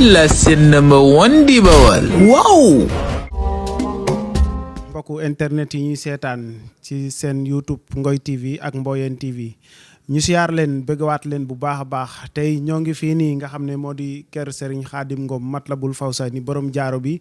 la seen number one di Bawal waaw. mbokku internet yi ñuy seetaan ci seen YouTube Ngoy TV ak Mboyeen TV ñu siyaar leen bëggawaat leen bu baax a baax tey ñoo ngi fii nii nga xam ne moo di kër Serigne Khadim Ngom Matlabul Fawzayni borom jaaro bi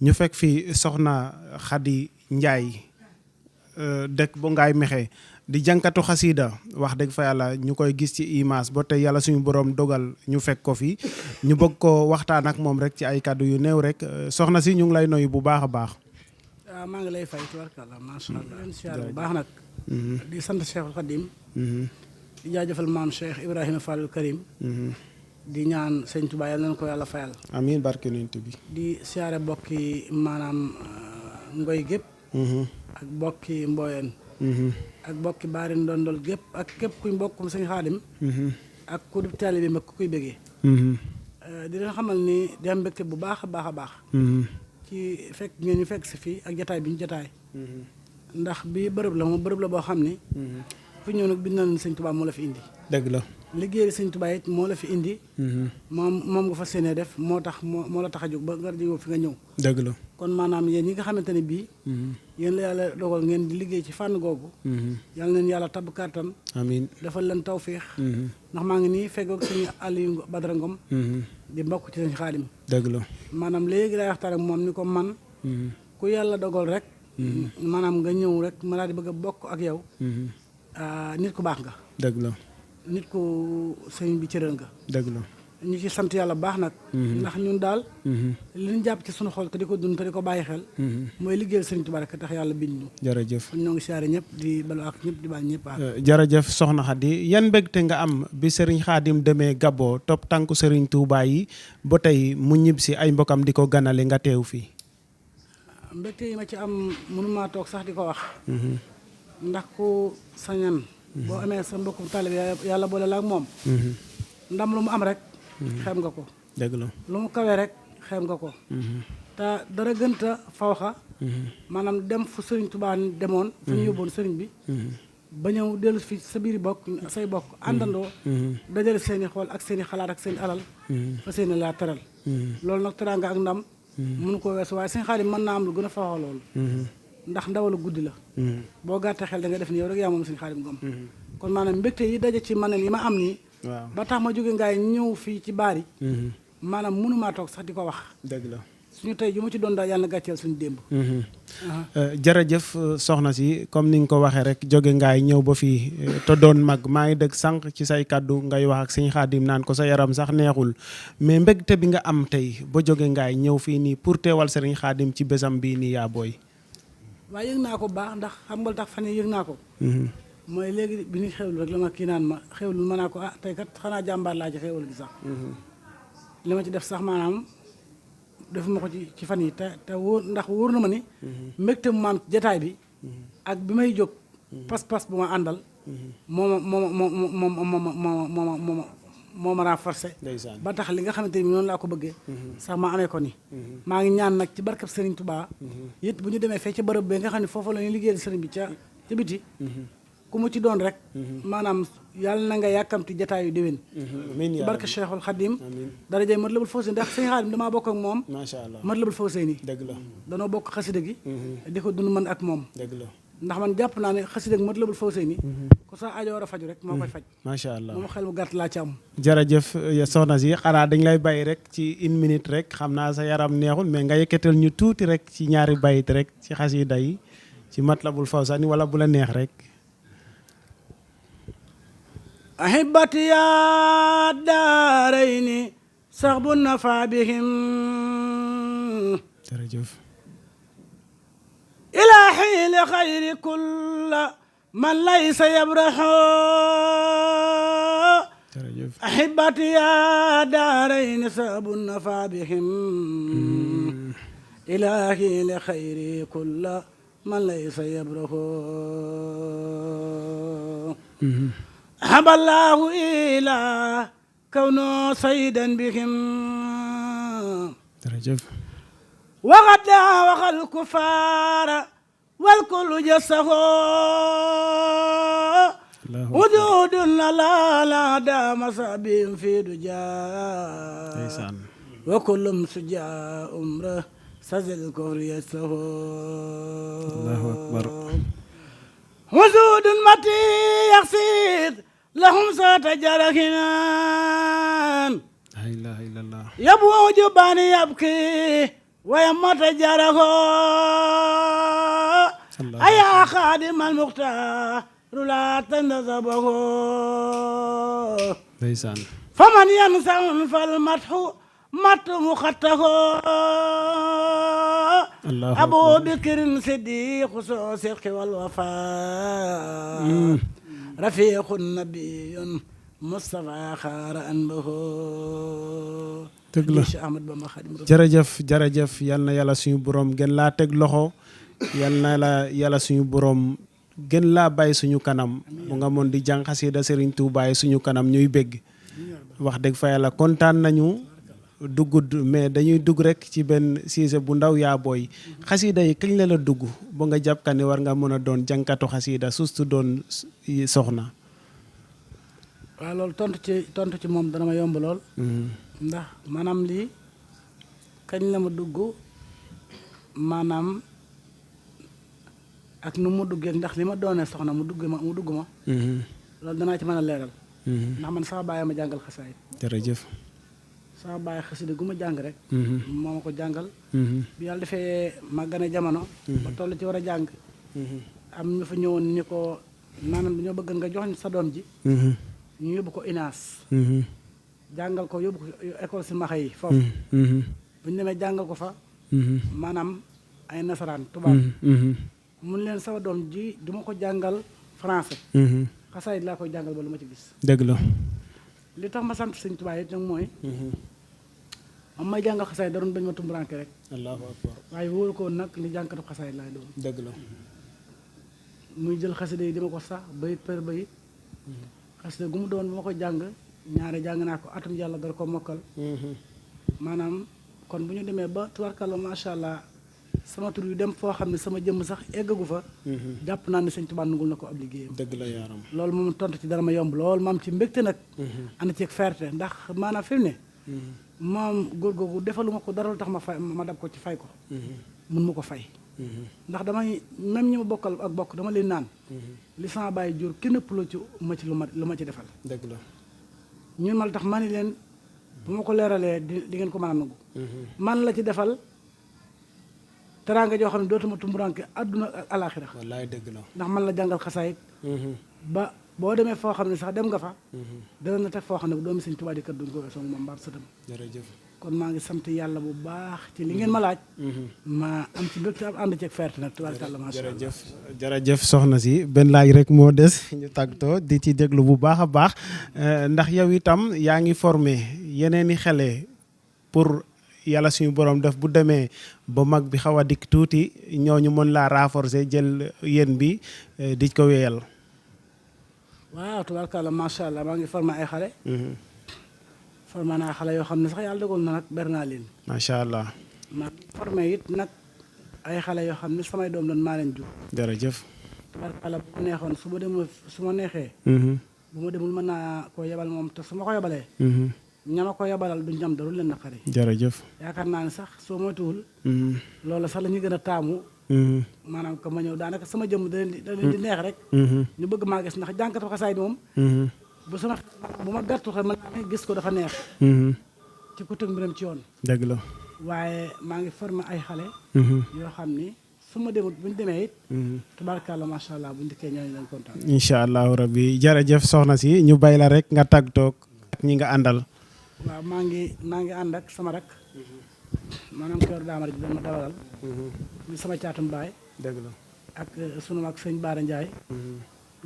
ñu fekk fi soxna Khady Ndiaye dëkk bu Ngaay Mexe di jànkatu xasiida wax dëgg fa yàlla ñu koy gis ci image ba tey yàlla suñu borom dogal ñu fekk ko fi ñu bëgg ko waxtaan ak moom rek ci ay kàddu yu néew rek soxna si ñu ngi lay nuyu bu baax a baax. waaw maa ngi lay fay tubarkalla macha allah leen siyaar bu baax nag. di sant Cheikhul Khadim di jaajëfal maam Cheikh Ibrahima Fallul Karim. di ñaan sëñ Touba yal nañu ko yàlla fayal. amiin barke Yonent bi. di siyaare bokki maanaam ngoy gépp ak bokki Mboyeen. ak bokki baari ndondol gépp ak képp kuy mbokkum sëñ Xaadim ak ku di taalibe bi mag ku koy bëggee di leen xamal ni di am mbégte bu baax a baax a baax ci fekk ngeen ñu fekk si fii ak jataay bi ñu jataay ndax bi bërëb la moom bërëb la boo xam ni fu ñëw nag bind na sëñ Tuubaa moo la fi indi dëgg la liggéey sëñ Tuubaa it moo la fi indi moom nga fa séenee def moo tax moo la tax a jóg ba nga jóg fi nga ñëw dëgg la kon maanaam yéen ñi nga xamante ne bii yéen la yàlla dogal ngeen di liggéey ci fànn googu yàlla neen yàlla tabb kàttan amiin defal leen tawféex ndax maa ngi nii feggoog sëñ Aliou Badara Ngom di mbokk ci sëñ Xaadim dëgg la maanaam léegi lay waxtaan ak moom ni ko man ku yàlla dogal rek maanaam nga ñëw rek ma laa di bëgg a bokk ak yow nit ku baax nga dëgg la nit ku sëñ bi cëral nga dëgg la ñu ci sant yàlla baax nag ndax ñun daal li ñu jàpp ci sunu xol te di ko dund te di ko bàyyi xel mooy liggéeyal sëriñ Tuubaa rek tax yàlla bind ñu jërëjëf ñoo ngi siyaare ñëpp di balu ak ñëpp di baal ñëpp jërëjëf soxna Khady yan mbégte nga am bi sëriñ Khadim demee Gabon topp tànku sëriñ Touba yi ba tey mu ñib si ay mbokam di ko ganale nga teew fii mbégte yi ma ci am mënumaa toog sax di ko wax ndax ku sañan boo amee sa mbokkum taalibe yàlla boole la ak moom ndam lu mu am rek xeeb nga ko dëgg la lu mu kawee rek xeeb nga ko te dara gënta fawxa maanaam dem fu sëriñ Tuubaa demoon fu ñu yóbboon sëriñ bi ba ñëw dellu fi sa biiri bokk say bokk àndandoo dajale seen i xool ak seen i xalaat ak seen i alal fa seen i laa teral loolu nag teraanga ak ndam mënu koo weesu waaye sëñ Xaadim mën naa am lu gën a fawxa loolu ndax ndawalu guddi la boo gàttee xel da nga def ni yow rek yaa moom sëñ Xaadim Ngom kon maanaam mbégte yi daje ci man yi ma am nii ba tax ma jóge ngaay ñëw fii ci baari maanaam mënumaa toog sax di ko wax dëgg la suñu tey ju ma ci doon daal yàlla na gàcceel suñu démb jërëjëf soxna si comme ni nga ko waxee rek jóge ngaay ñëw ba fii te doon mag maa ngi dëgg sànq ci say kàddu ngay wax ak sëñ Xaadim naan ko sa yaram sax neexul mais mbégte bi nga am tey ba jóge ngaay ñëw fii nii pour teewal sëriñ Xaadim ci bésam bii nii yaa booy waaye yëg naa ko baax ndax xam nga tax fan yi yëg naa ko mooy léegi bi ñu xewlu rek la ma kii naan ma xewlu ma naa ko tey kat xanaa jàmbaar laa ci xewal gi sax li ma ci def sax maanaam defuma ko ci fan yi te wóor ndax wóor na ma ni mbégte mu maam jataay bi ak bi may jóg pas-pas bu ma àndal moo ma renforcé ba tax li nga xamante ni noonu laa ko bëggee sax ma amee ko ni maa ngi ñaan nag ci barkab Serigne Touba it bu ñu demee fee ca bërëb bi nga xam ne foofu la ñuy liggéeyal Serigne bi ca biti ku mu ci doon rek maanaam yàlla na nga yàkkamti jataayu déwén ci barke Cheikhul Khadim darajay Matlabul Fawzayni ndax sëñ Xaadim damaa bokk ak moom macha allah Matlabul Fawzayni dëgg la danoo bokk xasida gi di ko dund man ak moom dëgg la ndax man jàpp naa ne xasida gi Matlabul Fawzayni ku sa aajo war a faju rek moo koy faj macha allah moom xel bu gàtt laa ci am jërëjëf soxna si xanaa dañ lay bàyyi rek ci une minute rek xam naa sa yaram neexul mais nga yëkkatal ñu tuuti rek ci ñaari bayit rek ci xasida yi ci Matlabul Fawzayni wala bu la neex rek ahibati ya daarayni saxbu nafa bihim jërëjëf ilahi li xayri kulla man laysa yabraxo jërëjëf ahibati ya daarayni saxbu nafa bihim ilahi li xayri kulla man laysa yabraxo haballahu ila kawno saydan bihim jërëjëf وغدا وغى الكفار والكل جسه وجود لا دام سبيم في دجا وكل سجاء أمره سزل الكفر يسه الله أكبر وزود متي يقصد لهم صوت جرحنا لا إله إلا الله يبو جباني يبكي ويموت جرحه أيا خادم المختار لا تنذبه ndeysaan فمن ينسى فالمدح مت مخته الله أبو بكر صديق صدق والوفاء رفيق النبي مصطفى خار أنبه dëgg la Ahmad Bamba Xaadimu Rasuul jërëjëf jërëjëf yal na yàlla suñu borom gën laa teg loxo yal na la yàlla suñu borom gën laa bàyyi suñu kanam bu nga mën di jàng xasida Serigne Touba yi suñu kanam ñuy bégg wax dëgg fa yàlla kontaan nañu duggut mais dañuy dugg rek ci benn sujet bu ndaw yaa booy xasida yi kañ la la dugg ba nga jàpp ka ne war nga mën a doon jànkatu xasida surtout doon soxna. waaw loolu tontu ci moom dana ma yomb lool ndax maanaam lii kañ la ma dugg maanaam ak nu mu duggee ndax li ma doonee soxna mu dugg ma loolu danaa ci mën a leeral ndax man sama baay ma jàngal xasaayid jërëjëf sama baay xasida gu ma jàng rek moo ma ko jàngal bi yàlla defee ma gane jamono ba toll ci war a jàng am ñu fa ñëwoon ni ko maanaam dañoo bëgg nga jox sa doom ji ñu yóbbu ko inaas jàngal ko yóbbu ko école si maxa yi foofu bu ñu demee jàngal ko fa maanaam ay nasaraan tubaab mun leen sama doom ji du ma ko jàngal français xasaayid laa koy jàngal ba lu ma ci gis dëgg la li tax ma sant sëñ Tuubaa it nag mooy am may jàngal xasaayid da doon bañ ma tumburanke rek allahu akbar waaye wóoru ko nag ni jànkatu xasaayid laay doon dëgg la muy jël xasida yi di ma ko sax bayit per bayit xasida gu mu doon bu ma ko jàng ñaare jàng naa ko atum yàlla dara ko mokkal maanaam kon bu ñu demee ba tubarkalla macha allah sama tur yu dem foo xam ne sama jëmm sax eggagu fa jàpp naa ne sëñ Tuubaa nungul na ko ab liggéeyam dëgg la yaaram loolu moom tontu ci dara ma yomb lool maam ci mbégte nag ànd ceeg fierté ndax maanaam fi mu ne moom góor googu defaluma ko dara lu tax ma dab ko ci fay ko mun ma ko fay ndax damay même ñi ma bokkal ak bokk dama leen naan li sama bàyyi jur kenn ëpp la ci lu ma ci defal dëgg la ñun mal tax ma ni leen bu ma ko leeralee di ngeen ko mën a nangu man la ci defal teraanga joo xam ne dootuma tumburanke àdduna ak alaaxira wallaay dëgg la ndax man la jàngal xasaayit ba boo demee foo xam ne sax dem nga fa dana na teg foo xam ne bu doomi Sëñ Tuubaa di kat duñ ko weesoo moom mbaar sëtam jërëjëf kon maa ngi sant yàlla bu baax ci li ngeen ma laaj ma am ci mbégte am ànd ceeg ferte nag tubaarkàlla macha allah jërëjëf jërëjëf soxna si benn laaj rek moo des ñu tàggatoo di ci déglu bu baax a baax ndax yow itam yaa ngi formé yeneeni xele pour yàlla suñu borom def bu demee ba mag bi xaw a dikk tuuti ñooñu mën laa renforcer jël yéen bi di ko wéyal. waaw tubaarkàlla macha allah maa ngi formé ay xale. formé naa xale yoo xam ne sax yàlla dogal na nag ber naa leen. macha allah. maa formé it nag ay xale yoo xam ne samay doom doon maa leen jur. jërëjëf. tubaarkàlla bu ma neexoon su ma neexee. bu ma demul mën naa koo yebal moom te su ma ko yebalee. ñama ko yabalal duñ am dara lu leen naqari. jërëjëf. yaakaar naa ne sax soo moytuwul. loolu sax la ñuy gën a taamu. maanaam que ma ñëw daanaka sama jëmm da leen di neex rek. ñu bëgg maa gis ndax jànkatu xasaay moom. bu ma gàttu xel man gis ko dafa neex. ci ku tëg mbiram ci yoon. dëgg la. waaye maa ngi formé ay xale. yoo xam ni su ma demut bu ñu demee it. tubaarkàlla macha allah bu ñu dikkee ñooñu leen kontaan. incha allahu rabbi jërëjëf soxna si ñu bay la rek nga tàggatoo ak ñi nga àndal. waaw maa ngi ànd ak sama rak maanaam kër daamar ji dama dawalal ñu sama caatum baay dëgg la ak sunu mag sëñ Baara Ndiaye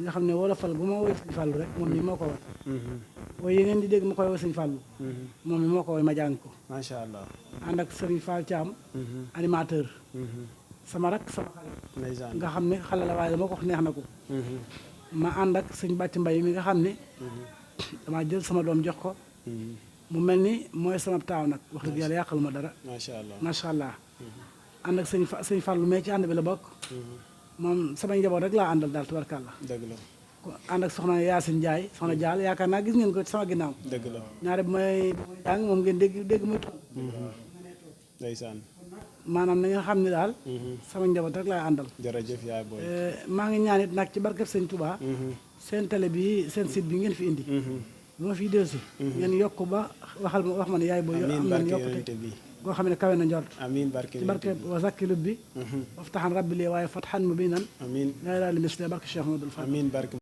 nga xam ne wolofal bu ma woy sëñ Fallou rek moom mi moo ko woy woy yi ngeen di dégg ma koy woy sëñ Fallou moom mi moo ko woy ma jàng ko macha allah ànd ak sëriñ Fall Thiam animateur sama rak sama xale nga xam ne xale la waaye dama ko wax neex na ko ma ànd ak sëñ Bàcc Mbay mi nga xam ne damaa jël sama doom jox ko mu mel ni mooy sama taaw nag wax dëgg yàlla yàqalu ma dara macha allah ànd ak sëñ Fallou mais ci ànd bi la bokk moom samay njaboot rek laa àndal daal tubarkàlla dëgg la ànd ak soxna Yacine Ndiaye soxna Diall yaakaar naa gis ngeen ko ci sama ginnaaw. dëgg la ñaare bu may jàng moom ngeen dégg muy toog. ndeysaan. maanaam na nga xam ne daal. sama njaboot rek laay àndal. jërëjëf yaay booy. maa ngi ñaan it nag ci barkeb sëñ Touba. seen télé bi seen site bi ngeen fi indi. bu ma fiy dellusi. ngeen yokk ba wax ma ne yaay booy. am nañu yokkute boo xam ne kawe na njort. amiin barke ci barke wa zakkilut bi. waftahan rabbi lii waaye fathan mubinan. amiin laa ilaaha illa misli barke Cheikh Modou Fall. amiin barke